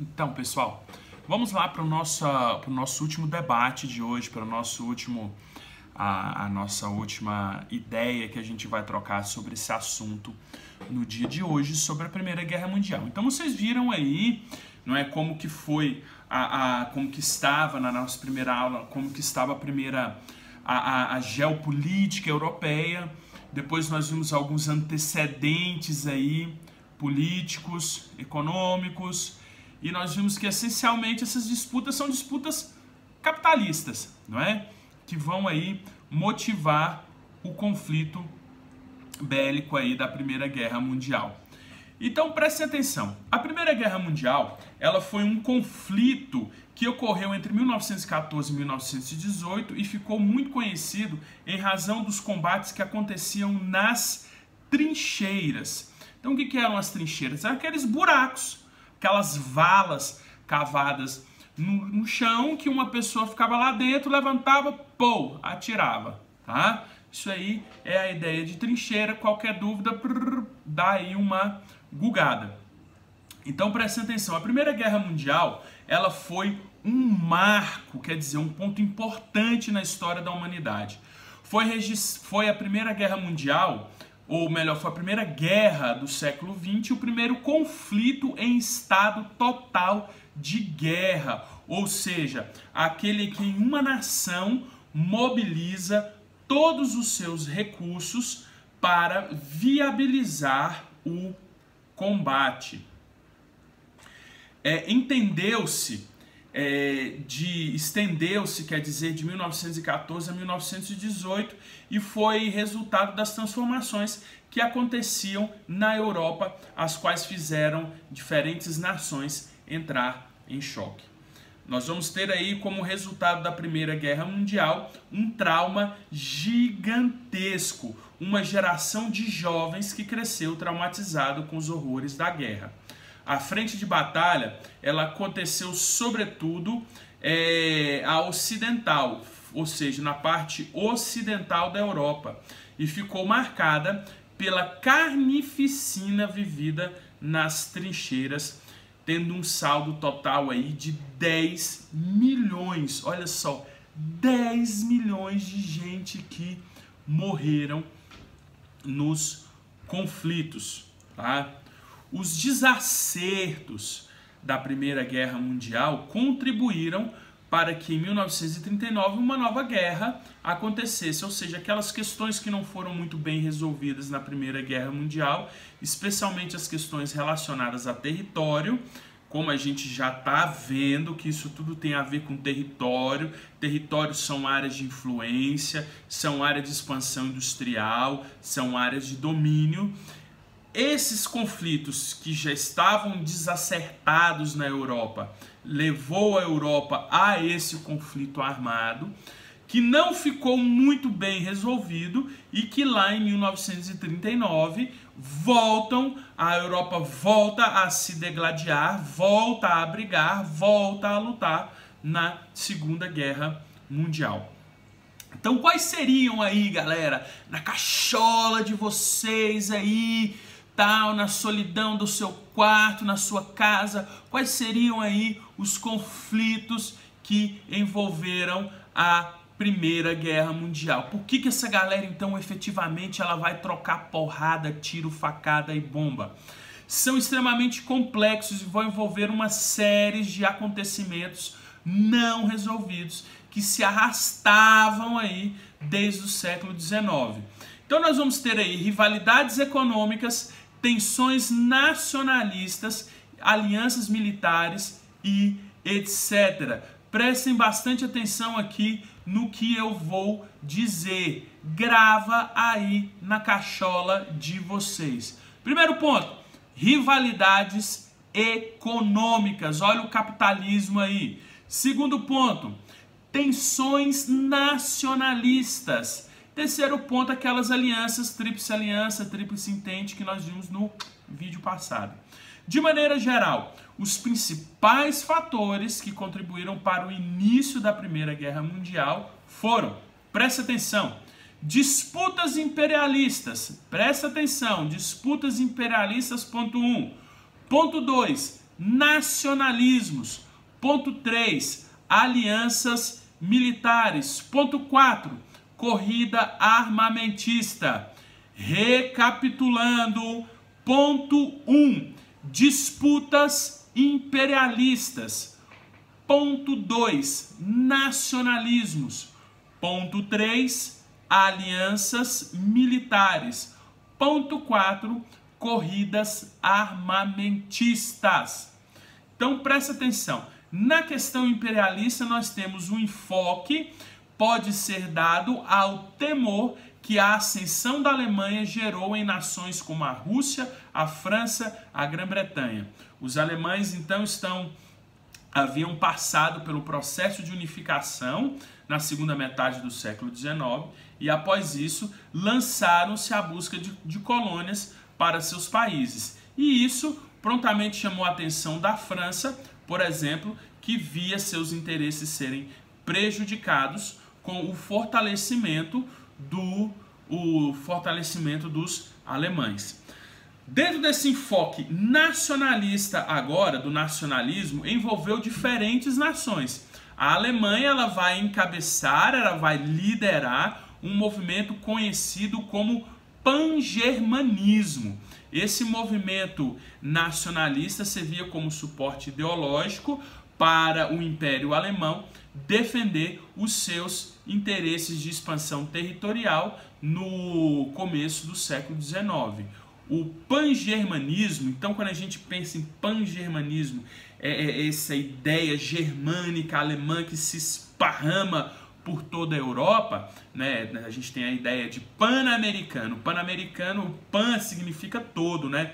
Então, pessoal, vamos lá para o nosso último debate de hoje, para o nosso último, a nossa última ideia que a gente vai trocar sobre esse assunto no dia de hoje, sobre a Primeira Guerra Mundial. Então, vocês viram aí, não é, como que foi, como que estava na nossa primeira aula, como que estava a geopolítica europeia. Depois nós vimos alguns antecedentes aí, políticos, econômicos, e nós vimos que essencialmente essas disputas são disputas capitalistas, não é? Que vão aí motivar o conflito bélico aí da Primeira Guerra Mundial. Então prestem atenção, a Primeira Guerra Mundial, ela foi um conflito que ocorreu entre 1914 e 1918 e ficou muito conhecido em razão dos combates que aconteciam nas trincheiras. Então o que eram as trincheiras? Eram aqueles buracos, aquelas valas cavadas no chão que uma pessoa ficava lá dentro, levantava, pô, atirava, tá? Isso aí é a ideia de trincheira. Qualquer dúvida, dá aí uma gugada. Então prestem atenção, a Primeira Guerra Mundial, ela foi um marco, quer dizer, um ponto importante na história da humanidade. Foi a Primeira Guerra Mundial, ou melhor, foi a primeira guerra do século XX, o primeiro conflito em estado total de guerra, ou seja, aquele que uma nação mobiliza todos os seus recursos para viabilizar o combate. Estendeu-se, quer dizer, de 1914 a 1918 e foi resultado das transformações que aconteciam na Europa, as quais fizeram diferentes nações entrar em choque. Nós vamos ter aí como resultado da Primeira Guerra Mundial um trauma gigantesco, uma geração de jovens que cresceu traumatizado com os horrores da guerra. A frente de batalha, ela aconteceu sobretudo a ocidental, ou seja, na parte ocidental da Europa, e ficou marcada pela carnificina vivida nas trincheiras, tendo um saldo total aí de 10 milhões, olha só, 10 milhões de gente que morreram nos conflitos, tá? Os desacertos da Primeira Guerra Mundial contribuíram para que em 1939 uma nova guerra acontecesse, ou seja, aquelas questões que não foram muito bem resolvidas na Primeira Guerra Mundial, especialmente as questões relacionadas a território, como a gente já está vendo que isso tudo tem a ver com território. Territórios são áreas de influência, são áreas de expansão industrial, são áreas de domínio. Esses conflitos que já estavam desacertados na Europa, levou a Europa a esse conflito armado, que não ficou muito bem resolvido e que lá em 1939 a Europa volta a se degladiar, volta a brigar, volta a lutar na Segunda Guerra Mundial. Então quais seriam aí, galera, na cachola de vocês aí, tal, na solidão do seu quarto, na sua casa, quais seriam aí os conflitos que envolveram a Primeira Guerra Mundial? Por que essa galera, então, efetivamente, ela vai trocar porrada, tiro, facada e bomba? São extremamente complexos e vão envolver uma série de acontecimentos não resolvidos que se arrastavam aí desde o século XIX. Então nós vamos ter aí rivalidades econômicas, tensões nacionalistas, alianças militares e etc. Prestem bastante atenção aqui no que eu vou dizer. Grava aí na cachola de vocês. Primeiro ponto, rivalidades econômicas. Olha o capitalismo aí. Segundo ponto, tensões nacionalistas. Terceiro ponto, aquelas alianças, tríplice aliança, tríplice entente que nós vimos no vídeo passado. De maneira geral, os principais fatores que contribuíram para o início da Primeira Guerra Mundial foram, presta atenção, disputas imperialistas, presta atenção, disputas imperialistas, ponto 1. Ponto 2, nacionalismos. Ponto 3, alianças militares. Ponto 4, corrida armamentista. Recapitulando, ponto 1, disputas imperialistas. Ponto 2, nacionalismos. Ponto 3, alianças militares. Ponto 4, corridas armamentistas. Então presta atenção. Na questão imperialista nós temos um enfoque, pode ser dado ao temor que a ascensão da Alemanha gerou em nações como a Rússia, a França, a Grã-Bretanha. Os alemães então haviam passado pelo processo de unificação na segunda metade do século XIX e após isso lançaram-se à busca de colônias para seus países. E isso prontamente chamou a atenção da França, por exemplo, que via seus interesses serem prejudicados com o fortalecimento dos alemães. Dentro desse enfoque nacionalista agora, do nacionalismo, envolveu diferentes nações. A Alemanha ela vai encabeçar, ela vai liderar um movimento conhecido como pangermanismo. Esse movimento nacionalista servia como suporte ideológico para o Império Alemão defender os seus interesses de expansão territorial no começo do século XIX. O pangermanismo, então quando a gente pensa em pangermanismo, é essa ideia germânica alemã que se esparrama por toda a Europa, né? A gente tem a ideia de pan-americano. Pan-americano, pan significa todo, né?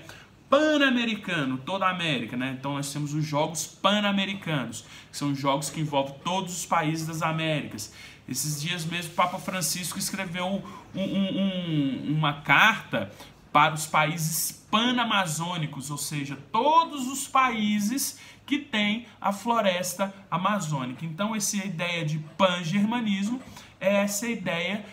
Pan-americano, toda a América, né? Então nós temos os Jogos Pan-Americanos, que são jogos que envolvem todos os países das Américas. Esses dias mesmo o Papa Francisco escreveu uma carta para os países panamazônicos, ou seja, todos os países que têm a floresta amazônica. Então essa ideia de pan-germanismo é essa ideia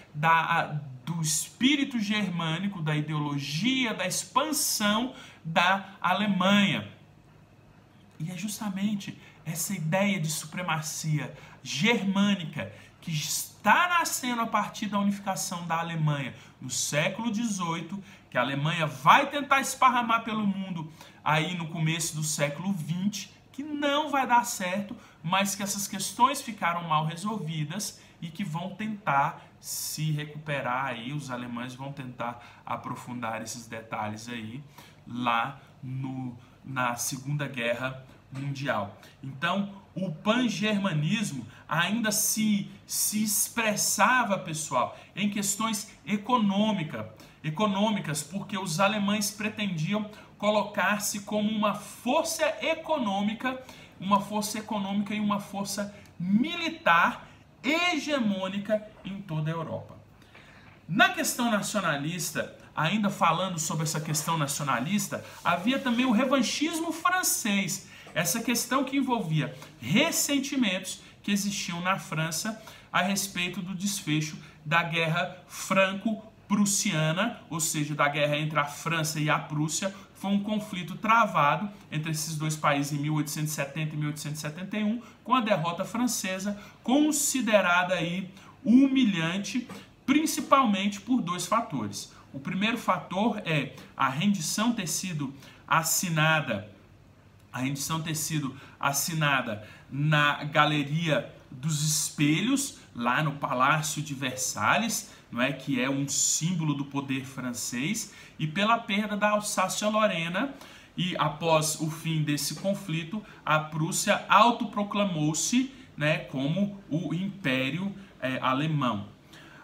do espírito germânico, da ideologia, da expansão da Alemanha. E é justamente essa ideia de supremacia germânica que está nascendo a partir da unificação da Alemanha no século XVIII, que a Alemanha vai tentar esparramar pelo mundo aí no começo do século XX, que não vai dar certo, mas que essas questões ficaram mal resolvidas e que vão tentar se recuperar aí, os alemães vão tentar aprofundar esses detalhes aí lá na Segunda Guerra Mundial. Então, o pangermanismo ainda se expressava, pessoal, em questões econômicas, porque os alemães pretendiam colocar-se como uma força econômica e uma força militar hegemônica em toda a Europa. Na questão nacionalista, ainda falando sobre essa questão nacionalista, havia também o revanchismo francês, essa questão que envolvia ressentimentos que existiam na França a respeito do desfecho da Guerra Franco-Prussiana, ou seja, da guerra entre a França e a Prússia. Foi um conflito travado entre esses dois países em 1870 e 1871, com a derrota francesa, considerada aí humilhante, principalmente por dois fatores. O primeiro fator é a rendição ter sido assinada na Galeria dos Espelhos, lá no Palácio de Versalhes, não é, que é um símbolo do poder francês, e pela perda da Alsácia-Lorena. E após o fim desse conflito, a Prússia autoproclamou-se, né, como o Império Alemão.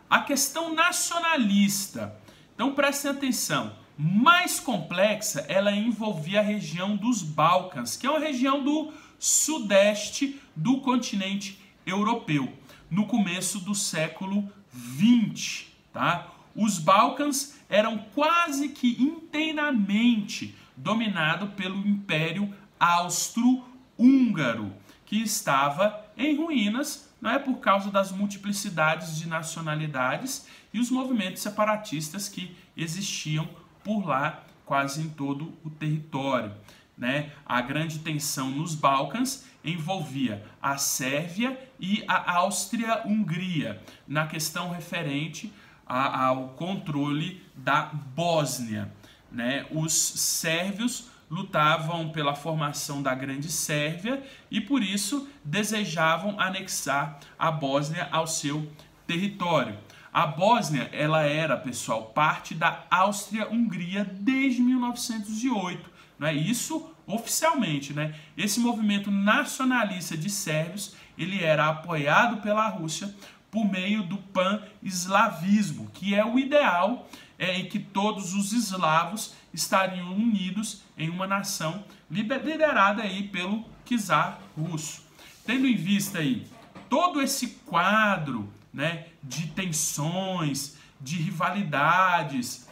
A questão nacionalista, então prestem atenção, mais complexa, ela envolvia a região dos Balcãs, que é uma região do sudeste do continente europeu, no começo do século XX, tá? Os Balcãs eram quase que inteiramente dominados pelo Império Austro-Húngaro, que estava em ruínas, não é, por causa das multiplicidades de nacionalidades e os movimentos separatistas que existiam por lá, quase em todo o território. né, a grande tensão nos Balcãs envolvia a Sérvia e a Áustria-Hungria, na questão referente ao controle da Bósnia, né? Os sérvios lutavam pela formação da Grande Sérvia e, por isso, desejavam anexar a Bósnia ao seu território. A Bósnia, ela era, pessoal, parte da Áustria-Hungria desde 1908, né? Isso oficialmente, né? Esse movimento nacionalista de sérvios, ele era apoiado pela Rússia por meio do pan-eslavismo, que é o ideal em que todos os eslavos estariam unidos em uma nação liderada aí pelo czar russo. Tendo em vista aí todo esse quadro, né, de tensões, de rivalidades,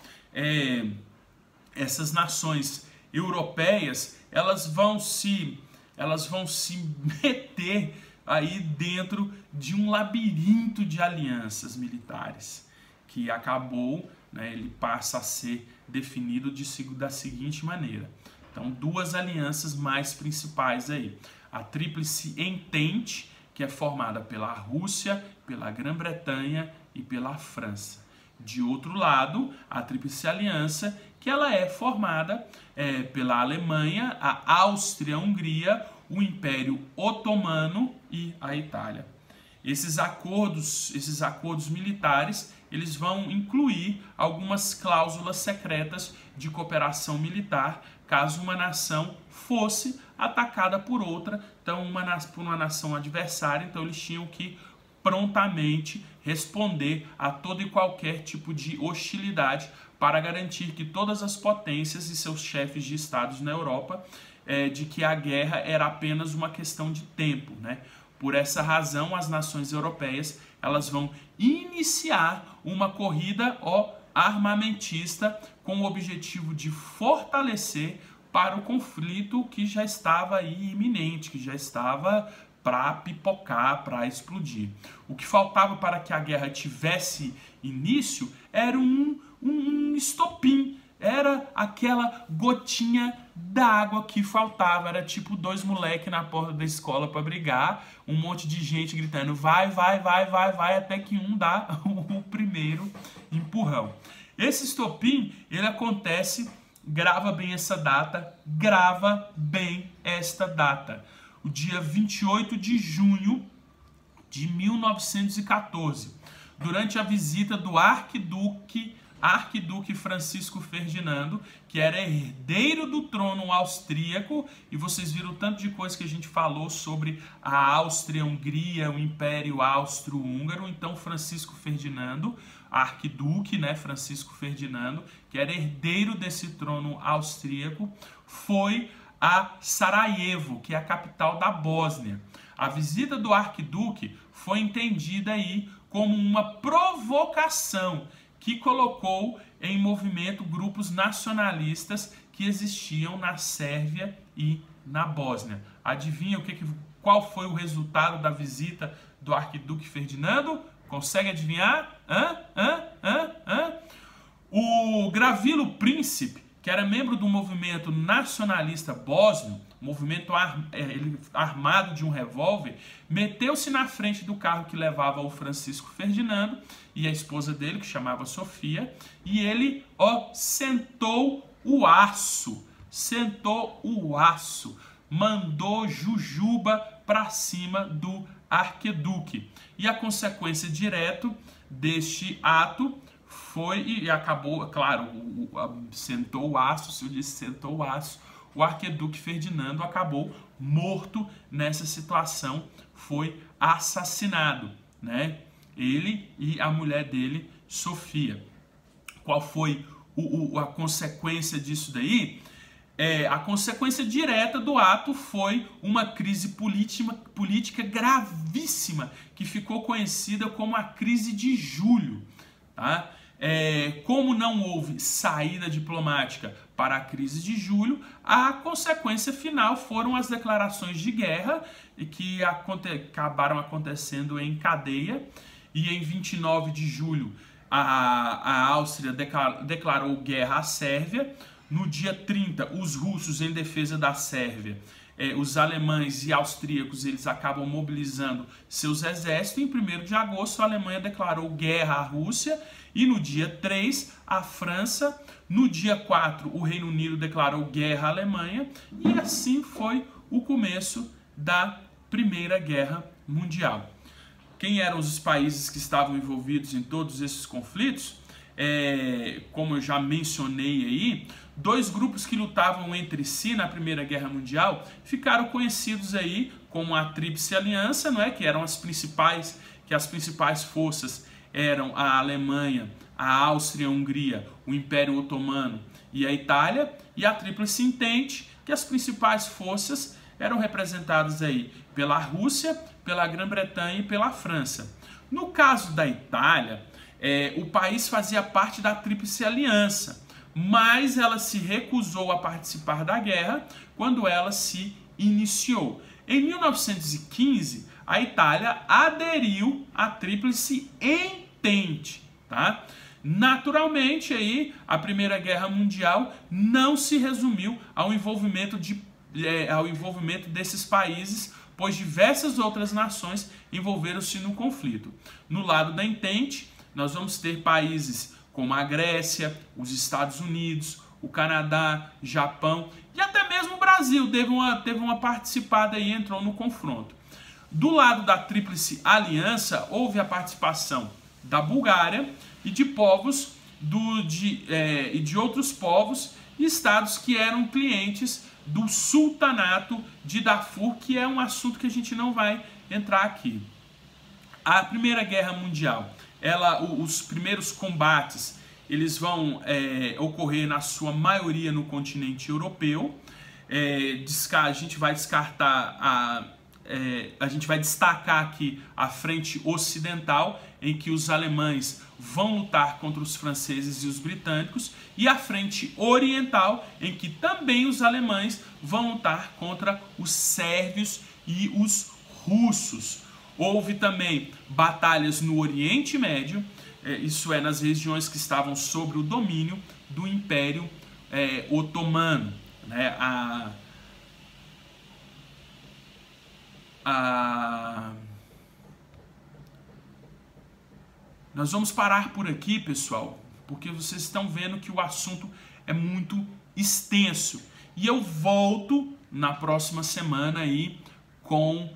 essas nações europeias, elas vão se meter aí dentro de um labirinto de alianças militares, que acabou, né, ele passa a ser definido da seguinte maneira. Então, duas alianças mais principais aí. A Tríplice Entente, que é formada pela Rússia, pela Grã-Bretanha e pela França. De outro lado, a Tríplice Aliança, que ela é formada pela Alemanha, a Áustria-Hungria, o Império Otomano e a Itália. Esses acordos militares, eles vão incluir algumas cláusulas secretas de cooperação militar, caso uma nação fosse atacada por outra, então por uma nação adversária, então eles tinham que prontamente responder a todo e qualquer tipo de hostilidade para garantir que todas as potências e seus chefes de estados na Europa de que a guerra era apenas uma questão de tempo, né? Por essa razão, as nações europeias elas vão iniciar uma corrida armamentista com o objetivo de fortalecer para o conflito que já estava aí iminente, que já estava para pipocar, para explodir. O que faltava para que a guerra tivesse início era um estopim, era aquela gotinha d'água que faltava, era tipo dois moleques na porta da escola para brigar, um monte de gente gritando vai, vai, vai, vai, vai, até que um dá o primeiro empurrão. Esse estopim, ele acontece, grava bem essa data, grava bem esta data, o dia 28 de junho de 1914, durante a visita do arquiduque Francisco Ferdinando, que era herdeiro do trono austríaco, e vocês viram o tanto de coisa que a gente falou sobre a Áustria-Hungria, o Império Austro-Húngaro. Então Francisco Ferdinando, arquiduque, né, Francisco Ferdinando, que era herdeiro desse trono austríaco, foi a Sarajevo, que é a capital da Bósnia. A visita do arquiduque foi entendida aí como uma provocação que colocou em movimento grupos nacionalistas que existiam na Sérvia e na Bósnia. Adivinha qual foi o resultado da visita do arquiduque Ferdinando? Consegue adivinhar? O Gravilo Príncipe, que era membro do movimento nacionalista bósnio, movimento armado de um revólver, meteu-se na frente do carro que levava o Francisco Ferdinando e a esposa dele, que chamava Sofia, e ele sentou o aço, mandou jujuba para cima do arquiduque. E a consequência direta deste ato foi, e acabou, claro, sentou o aço, se eu disse sentou o aço, o arquiduque Ferdinando acabou morto nessa situação, foi assassinado, né? Ele e a mulher dele, Sofia. Qual foi a consequência disso daí? A consequência direta do ato foi uma crise política gravíssima, que ficou conhecida como a crise de julho, tá? Como não houve saída diplomática para a crise de julho, a consequência final foram as declarações de guerra, que acabaram acontecendo em cadeia, e em 29 de julho a Áustria declarou guerra à Sérvia. No dia 30, os russos em defesa da Sérvia, os alemães e austríacos, eles acabam mobilizando seus exércitos. Em 1º de agosto, a Alemanha declarou guerra à Rússia. E no dia 3, a França. No dia 4, o Reino Unido declarou guerra à Alemanha. E assim foi o começo da Primeira Guerra Mundial. Quem eram os países que estavam envolvidos em todos esses conflitos? Como eu já mencionei aí, 2 grupos que lutavam entre si na Primeira Guerra Mundial ficaram conhecidos aí como a Tríplice Aliança, não é? Que eram as principais forças eram a Alemanha, a Áustria e a Hungria, o Império Otomano e a Itália, e a Tríplice Entente, que as principais forças eram representadas aí pela Rússia, pela Grã-Bretanha e pela França. No caso da Itália, o país fazia parte da Tríplice Aliança, mas ela se recusou a participar da guerra quando ela se iniciou. Em 1915, a Itália aderiu à Tríplice Entente, tá? Naturalmente, aí, a Primeira Guerra Mundial não se resumiu ao envolvimento desses países, pois diversas outras nações envolveram-se no conflito. No lado da Entente, nós vamos ter países como a Grécia, os Estados Unidos, o Canadá, Japão e até mesmo o Brasil teve uma participada e entrou no confronto. Do lado da Tríplice Aliança, houve a participação da Bulgária e de povos e de outros povos e estados que eram clientes do Sultanato de Darfur, que é um assunto que a gente não vai entrar aqui. A Primeira Guerra Mundial, os primeiros combates, eles vão ocorrer na sua maioria no continente europeu. A gente vai destacar aqui a frente ocidental, em que os alemães vão lutar contra os franceses e os britânicos, e a frente oriental, em que também os alemães vão lutar contra os sérvios e os russos. Houve também batalhas no Oriente Médio, isso é, nas regiões que estavam sob o domínio do Império Otomano, né? Nós vamos parar por aqui, pessoal, porque vocês estão vendo que o assunto é muito extenso. E eu volto na próxima semana aí com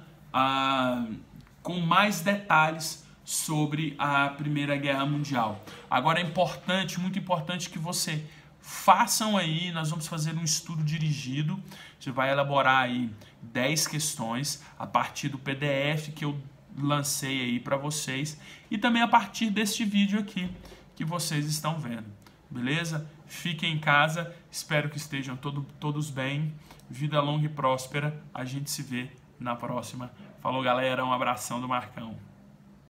mais detalhes sobre a Primeira Guerra Mundial. Agora é importante, muito importante, que você façam aí, nós vamos fazer um estudo dirigido, você vai elaborar aí 10 questões a partir do PDF que eu lancei aí para vocês e também a partir deste vídeo aqui que vocês estão vendo, beleza? Fiquem em casa, espero que estejam todos bem, vida longa e próspera, a gente se vê na próxima. Falou, galera, um abração do Marcão.